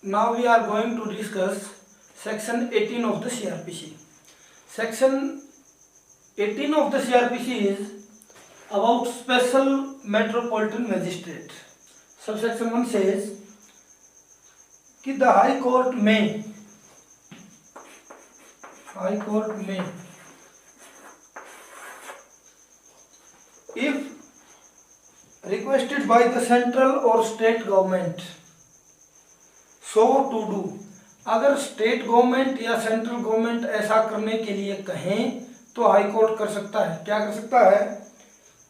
Now we are going to discuss section 18 of the CRPC. Section 18 of the CRPC is about special metropolitan magistrate. Subsection 1 says कि the High Court may if requested by the central or state government so to do, अगर state government या central government ऐसा करने के लिए कहें तो high court कर सकता है। क्या कर सकता है?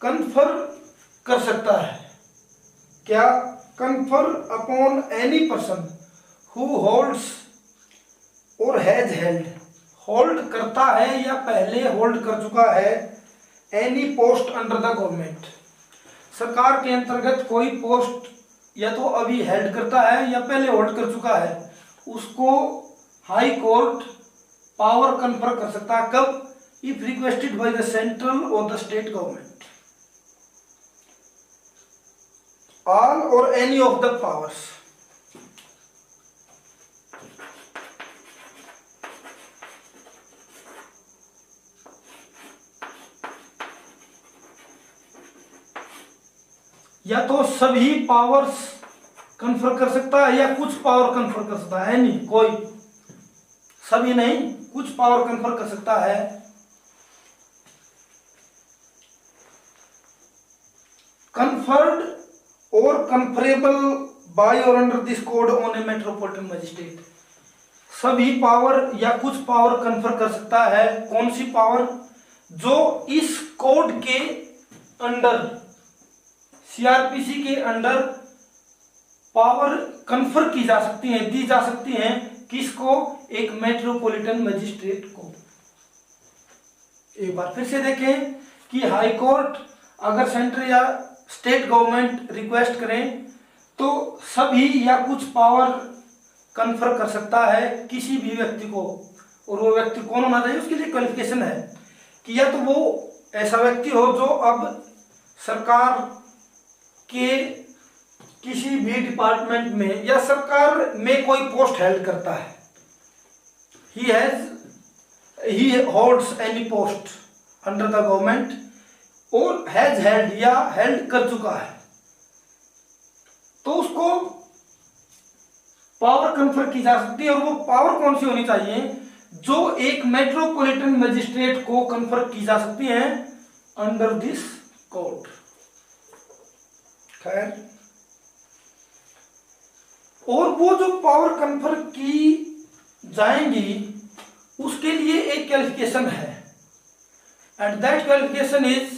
कन्फर कर सकता है। क्या? Confer upon any person who holds और हैज हेल्ड, होल्ड करता है या पहले होल्ड कर चुका है, any post under the government, सरकार के अंतर्गत कोई पोस्ट या तो अभी हेल्ड करता है या पहले होल्ड कर चुका है, उसको हाई कोर्ट पावर कन्फर कर सकता है। कब? If requested by the central और द स्टेट गवर्नमेंट। ऑल और एनी ऑफ द पावर्स। या तो सभी पावर्स कन्फर कर सकता है या कुछ पावर कन्फर कर सकता है, नहीं कोई, सभी नहीं, कुछ पावर कन्फर कर सकता है। कन्फर्ड और कन्फरेबल बाय और under this code on A metropolitan magistrate. सभी पावर या कुछ पावर कन्फर कर सकता है। कौन सी पावर? जो इस कोड के अंडर, सीआरपीसी के अंडर पावर कन्फर की जा सकती है, दी जा सकती है। किसको? एक मेट्रोपॉलिटन मजिस्ट्रेट को। एक बार फिर से देखें कि हाई कोर्ट अगर सेंट्रल या स्टेट गवर्नमेंट रिक्वेस्ट करें तो सभी या कुछ पावर कन्फर कर सकता है किसी भी व्यक्ति को, और वो व्यक्ति कौन होना चाहिए? उसके लिए क्वालिफिकेशन है कि या तो वो ऐसा व्यक्ति हो जो अब सरकार के किसी भी डिपार्टमेंट में या सरकार में कोई पोस्ट हेल्ड करता है, ही holds any post under the government, और हैज हेल्ड या हेल्ड कर चुका है, तो उसको पावर कन्फर की जा सकती है। और वो पावर कौन सी होनी चाहिए? जो एक मेट्रोपॉलिटन मजिस्ट्रेट को कन्फर की जा सकती है अंडर दिस कोड। खैर, और वो जो पावर कन्फर की जाएंगी उसके लिए एक क्वालिफिकेशन है, एंड दैट क्वालिफिकेशन इज,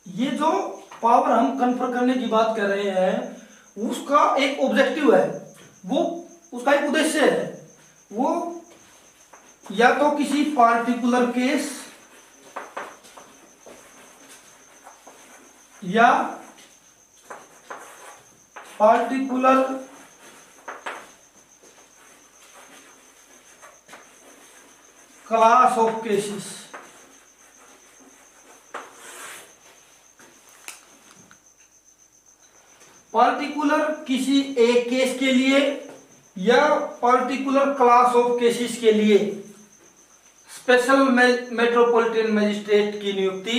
ये जो पावर हम कन्फर करने की बात कर रहे हैं उसका एक ऑब्जेक्टिव है, वो उसका एक उद्देश्य है। वो या तो किसी पार्टिकुलर केस या particular class of cases, particular किसी एक केस के लिए या पार्टिकुलर क्लास ऑफ केसेस के लिए स्पेशल मेट्रोपॉलिटन मजिस्ट्रेट की नियुक्ति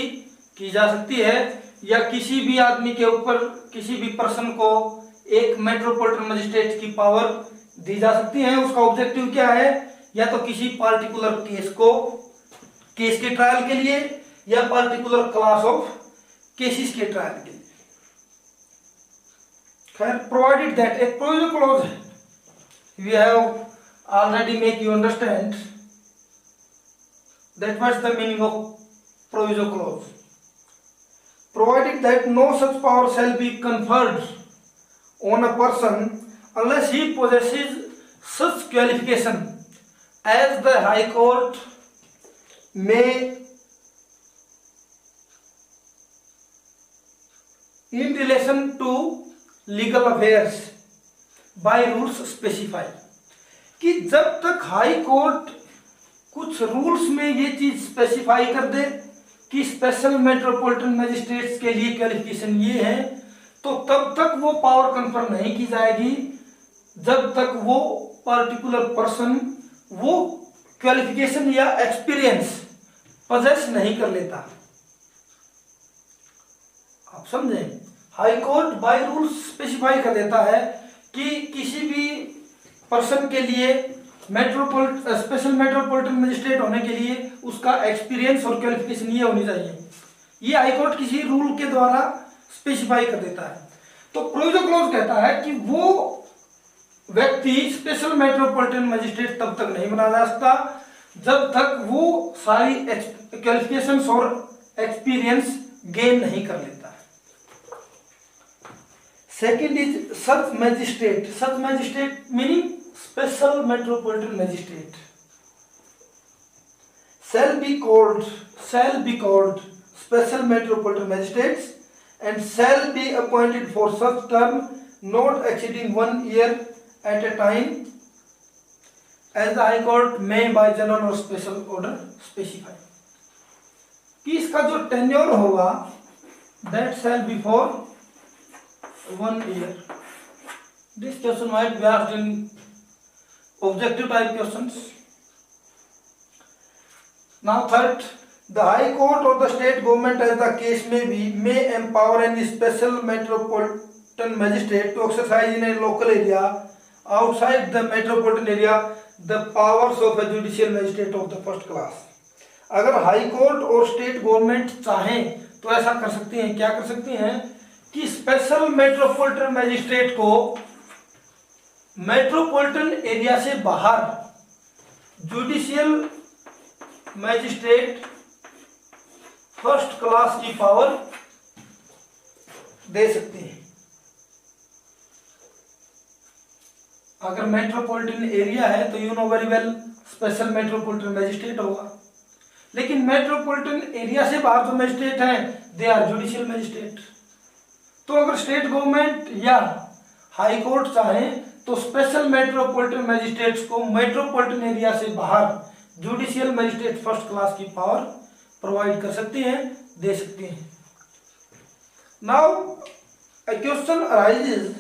की जा सकती है, या किसी भी आदमी के ऊपर, किसी भी पर्सन को एक मेट्रोपॉलिटन मजिस्ट्रेट की पावर दी जा सकती है। उसका ऑब्जेक्टिव क्या है? या तो किसी पार्टिकुलर केस को, केस के ट्रायल के लिए, या पार्टिकुलर क्लास ऑफ केसेस के ट्रायल के लिए। खैर, प्रोवाइडेड दैट, एक प्रोविजन क्लॉज है, we have already make you understand that what's the meaning of provision clause. Provided that no such power shall be conferred on a person unless he possesses such qualification as the High Court may in relation to legal affairs by rules specify। कि जब तक high court कुछ rules में ये चीज specify कर दे कि special metropolitan magistrates के लिए क्वालिफिकेशन ये है, तो तब तक वो पावर कन्फर नहीं की जाएगी जब तक वो पर्टिकुलर पर्सन वो क्वालिफिकेशन या एक्सपीरियंस पजेस नहीं कर लेता। आप समझें, high court by rule specify कर देता है कि किसी भी पर्सन के लिए स्पेशल मेट्रोपॉलिटन मजिस्ट्रेट होने के लिए उसका एक्सपीरियंस और क्वालिफिकेशन ये होनी चाहिए। ये हाई कोर्ट किसी रूल के द्वारा स्पेसिफाई कर देता है। तो प्रोविजो क्लॉज कहता है कि वो व्यक्ति स्पेशल मेट्रोपॉलिटन मजिस्ट्रेट तब तक नहीं बना जा सकता जब तक वो सारी क्वालिफिकेशंस और एक्सपीरियंस गेन नहीं कर लेता। Second is such magistrate. Such magistrate meaning special metropolitan magistrate shall be called special metropolitan magistrates and shall be appointed for such term not exceeding 1 year at a time as the High Court may by general or special order specify। कि इसका जो tenure होगा that shall be for 1 year। This question might be asked in objective type questions। Now third, the High Court or the state government as the case may be may empower any special metropolitan magistrate to exercise in a local area outside the metropolitan area the powers of a judicial magistrate of the first class। अगर high court और state government चाहें तो ऐसा कर सकती हैं। क्या कर सकती हैं कि स्पेशल मेट्रोपॉलिटन मैजिस्ट्रेट को मेट्रोपॉलिटन एरिया से बाहर जुडिशियल मैजिस्ट्रेट फर्स्ट क्लास की पावर दे सकते हैं। अगर मेट्रोपॉलिटन एरिया है तो you know very well special metropolitan magistrate होगा, लेकिन मेट्रोपॉलिटन एरिया से बाहर जो मैजिस्ट्रेट हैं दे आर जुडिशियल मैजिस्ट्रेट। तो अगर स्टेट गवर्नमेंट या हाई कोर्ट चाहें तो स्पेशल मेट्रोपॉलिटन मैजिस्ट्रेट्स को मेट्रोपॉलिटन एरिया से बाहर जुडिशियल मैजिस्ट्रेट फर्स्ट क्लास की पावर प्रोवाइड कर सकती हैं, दे सकती हैं। Now a question arises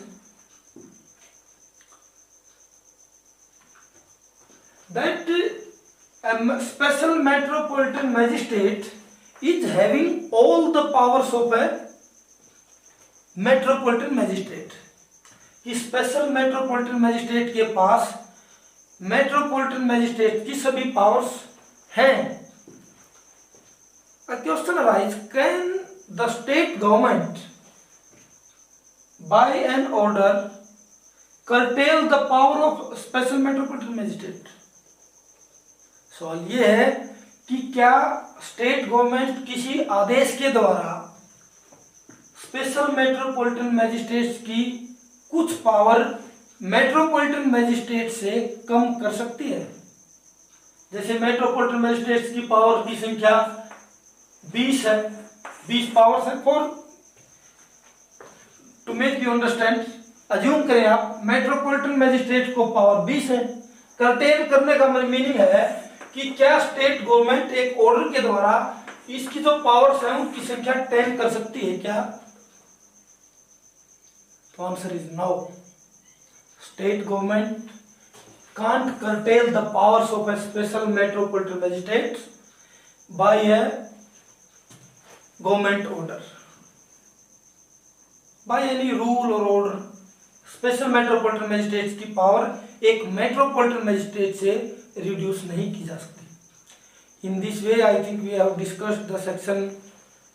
that a special metropolitan magistrate is having all the powers of a metropolitan magistrate। कि स्पेशल मेट्रोपॉलिटन मैजिस्ट्रेट के पास मेट्रोपॉलिटन मैजिस्ट्रेट की सभी पावर्स हैं। A question arises, can the state government by an order curtail the power of special metropolitan magistrate? सवाल ये है कि क्या स्टेट गवर्नमेंट किसी आदेश के द्वारा स्पेशल मेट्रोपॉलिटन मैजिस्ट्रेट्स की कुछ पावर मेट्रोपॉलिटन मैजिस्ट्रेट से कम कर सकती है? जैसे मेट्रोपॉलिटन मैजिस्ट्रेट्स की पावर की संख्या 20 है, 20 पावर्स है। For to make you understand, assume करें आप मेट्रोपॉलिटन मैजिस्ट्रेट को पावर 20 है। कर्टेल करने का मीनिंग है कि क्या स्टेट गवर्नमेंट एक ऑर्डर के द्वारा इसकी जो पावर्स है उनकी संख्या 10 कर सकती है क्या? तो answer is no. State government can't curtail the powers of a special metropolitan magistrate by a government order, by any rule or order। Special metropolitan magistrate की पावर एक मेट्रोपॉलिटन मैजिस्ट्रेट से रिड्यूस नहीं की जा सकती। In this way I think we have discussed the section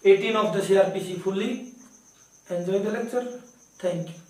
18 of the CRPC fully। Enjoy the lecture. Thank you.